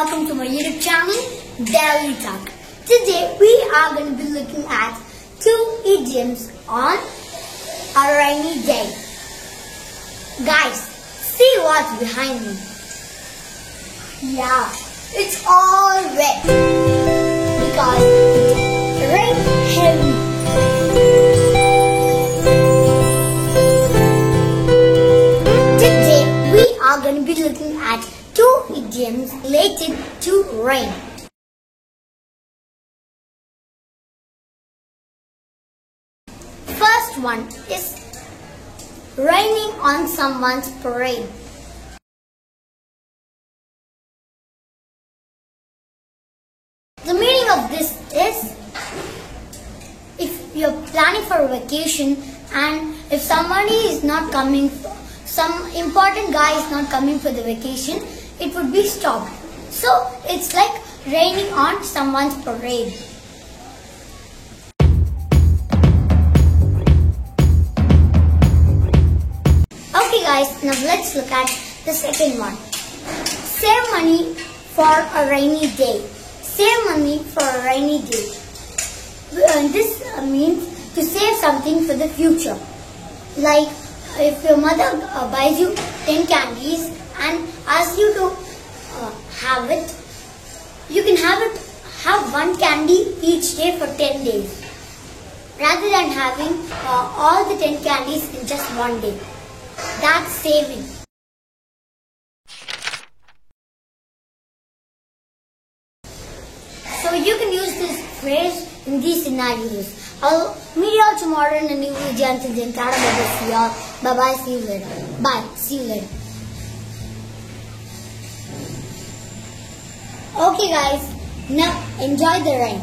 welcome to my YouTube channel, Daily Talk. Today we are going to be looking at 2 idioms on a rainy day. Guys, see what's behind me. Yeah, it's all wet because it rained heavy. Today we are going to be looking at 2 idioms related to rain. First one is raining on someone's parade. The meaning of this is, if you're planning for a vacation and if somebody is not coming, some important guy is not coming for the vacation, it would be stopped. So it's like raining on someone's parade. Okay guys, now let's look at the second one. Save money for a rainy day. Save money for a rainy day. This means to save something for the future. Like if your mother buys you 10 candies and asks you to have it, you can have 1 candy each day for 10 days. Rather than having all the 10 candies in just one day. That's saving. So you can use this phrase in these scenarios. I'll meet you all tomorrow in a new video. Until then, see you all. Bye bye. See you later. Bye. See you later. Okay, guys. Now enjoy the rain.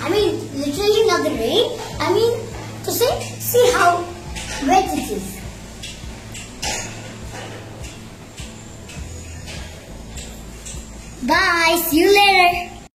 I mean, literally not the rain. I mean, to say, see how wet it is. Bye. See you later.